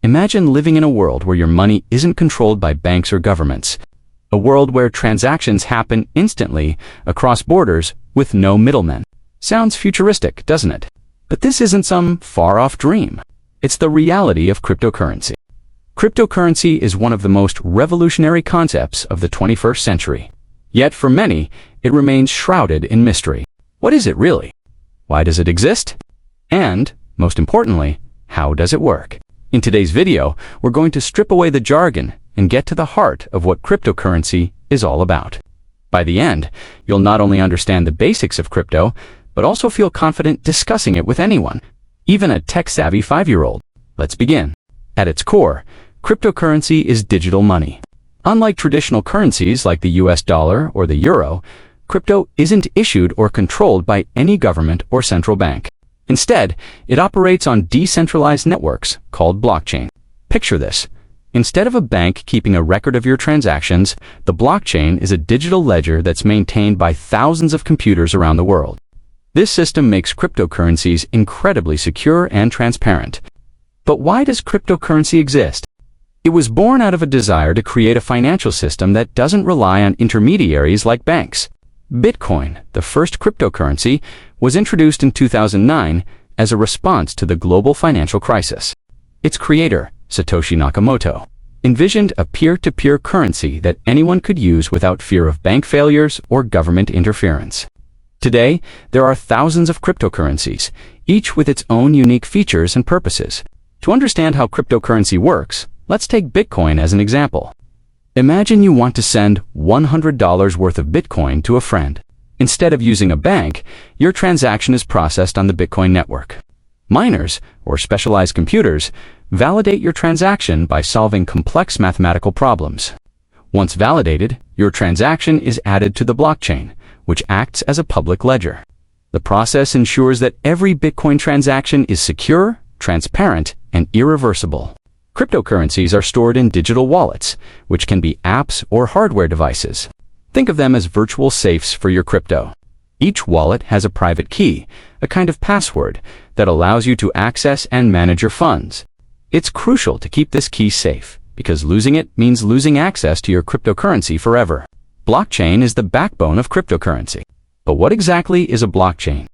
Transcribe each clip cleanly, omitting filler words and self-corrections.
Imagine living in a world where your money isn't controlled by banks or governments. A world where transactions happen instantly across borders with no middlemen. Sounds futuristic, doesn't it? But this isn't some far-off dream. It's the reality of cryptocurrency. Cryptocurrency is one of the most revolutionary concepts of the 21st century. Yet for many, it remains shrouded in mystery. What is it really? Why does it exist? And, most importantly, how does it work? In today's video, we're going to strip away the jargon and get to the heart of what cryptocurrency is all about. By the end, you'll not only understand the basics of crypto, but also feel confident discussing it with anyone, even a tech-savvy 5-year-old. Let's begin. At its core, cryptocurrency is digital money. Unlike traditional currencies like the US dollar or the euro, crypto isn't issued or controlled by any government or central bank. Instead, it operates on decentralized networks called blockchain. Picture this. Instead of a bank keeping a record of your transactions, the blockchain is a digital ledger that's maintained by thousands of computers around the world. This system makes cryptocurrencies incredibly secure and transparent. But why does cryptocurrency exist? It was born out of a desire to create a financial system that doesn't rely on intermediaries like banks. Bitcoin, the first cryptocurrency, was introduced in 2009 as a response to the global financial crisis. Its creator, Satoshi Nakamoto, envisioned a peer-to-peer currency that anyone could use without fear of bank failures or government interference. Today, there are thousands of cryptocurrencies, each with its own unique features and purposes. To understand how cryptocurrency works, let's take Bitcoin as an example. Imagine you want to send $100 worth of Bitcoin to a friend. Instead of using a bank, your transaction is processed on the Bitcoin network. Miners, or specialized computers, validate your transaction by solving complex mathematical problems. Once validated, your transaction is added to the blockchain, which acts as a public ledger. The process ensures that every Bitcoin transaction is secure, transparent, and irreversible. Cryptocurrencies are stored in digital wallets, which can be apps or hardware devices. Think of them as virtual safes for your crypto. Each wallet has a private key, a kind of password, that allows you to access and manage your funds. It's crucial to keep this key safe, because losing it means losing access to your cryptocurrency forever. Blockchain is the backbone of cryptocurrency. But what exactly is a blockchain?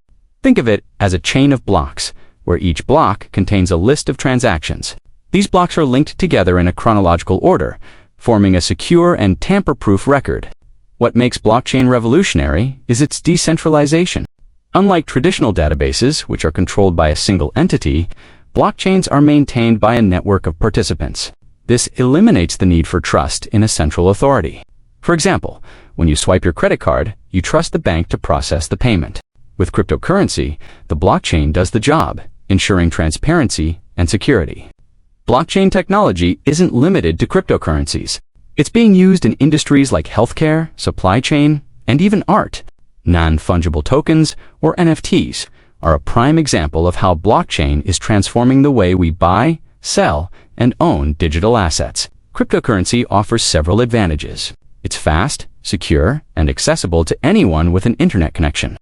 Think of it as a chain of blocks, where each block contains a list of transactions. These blocks are linked together in a chronological order, forming a secure and tamper-proof record. What makes blockchain revolutionary is its decentralization. Unlike traditional databases, which are controlled by a single entity, blockchains are maintained by a network of participants. This eliminates the need for trust in a central authority. For example, when you swipe your credit card, you trust the bank to process the payment. With cryptocurrency, the blockchain does the job, ensuring transparency and security. Blockchain technology isn't limited to cryptocurrencies. It's being used in industries like healthcare, supply chain, and even art. Non-fungible tokens, or NFTs, are a prime example of how blockchain is transforming the way we buy, sell, and own digital assets. Cryptocurrency offers several advantages. It's fast, secure, and accessible to anyone with an internet connection.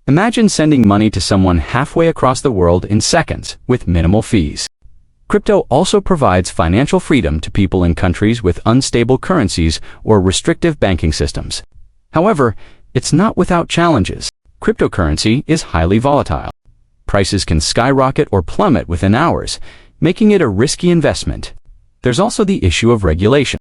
Imagine sending money to someone halfway across the world in seconds with minimal fees. Crypto also provides financial freedom to people in countries with unstable currencies or restrictive banking systems. However, it's not without challenges. Cryptocurrency is highly volatile. Prices can skyrocket or plummet within hours, making it a risky investment. There's also the issue of regulation.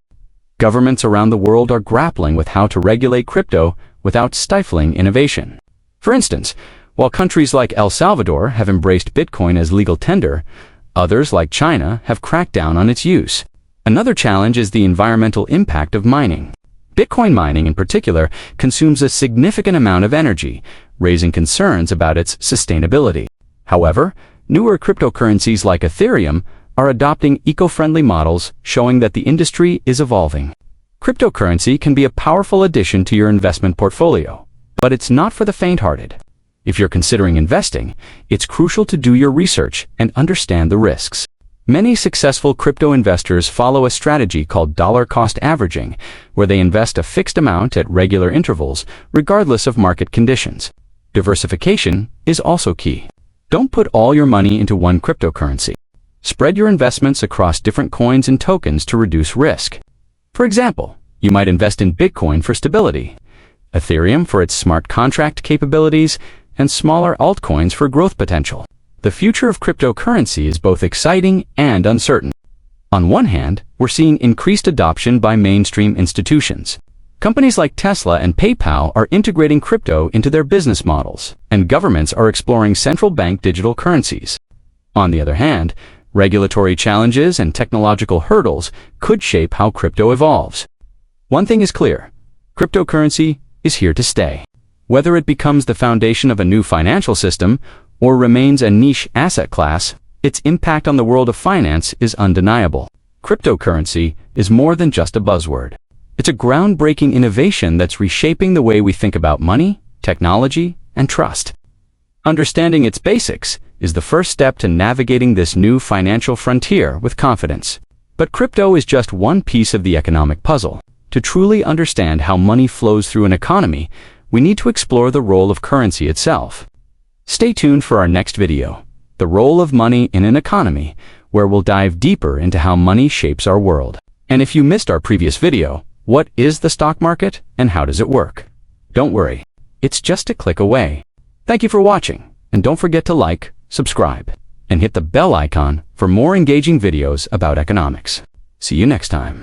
Governments around the world are grappling with how to regulate crypto without stifling innovation. For instance, while countries like El Salvador have embraced Bitcoin as legal tender, others like China have cracked down on its use. Another challenge is the environmental impact of mining. Bitcoin mining in particular consumes a significant amount of energy, raising concerns about its sustainability. However, newer cryptocurrencies like Ethereum are adopting eco-friendly models, showing that the industry is evolving. Cryptocurrency can be a powerful addition to your investment portfolio, but it's not for the faint-hearted. If you're considering investing, it's crucial to do your research and understand the risks. Many successful crypto investors follow a strategy called dollar-cost averaging, where they invest a fixed amount at regular intervals, regardless of market conditions. Diversification is also key. Don't put all your money into one cryptocurrency. Spread your investments across different coins and tokens to reduce risk. For example, you might invest in Bitcoin for stability, Ethereum for its smart contract capabilities, and smaller altcoins for growth potential. The future of cryptocurrency is both exciting and uncertain. On one hand, we're seeing increased adoption by mainstream institutions. Companies like Tesla and PayPal are integrating crypto into their business models, and governments are exploring central bank digital currencies. On the other hand, regulatory challenges and technological hurdles could shape how crypto evolves. One thing is clear: cryptocurrency is here to stay. Whether it becomes the foundation of a new financial system or remains a niche asset class, its impact on the world of finance is undeniable. Cryptocurrency is more than just a buzzword. It's a groundbreaking innovation that's reshaping the way we think about money, technology, and trust. Understanding its basics is the first step to navigating this new financial frontier with confidence. But crypto is just one piece of the economic puzzle. To truly understand how money flows through an economy, we need to explore the role of currency itself. Stay tuned for our next video, The Role of Money in an Economy, where we'll dive deeper into how money shapes our world. And if you missed our previous video, what is the stock market and how does it work? Don't worry, it's just a click away. Thank you for watching, and don't forget to like, subscribe, and hit the bell icon for more engaging videos about economics. See you next time.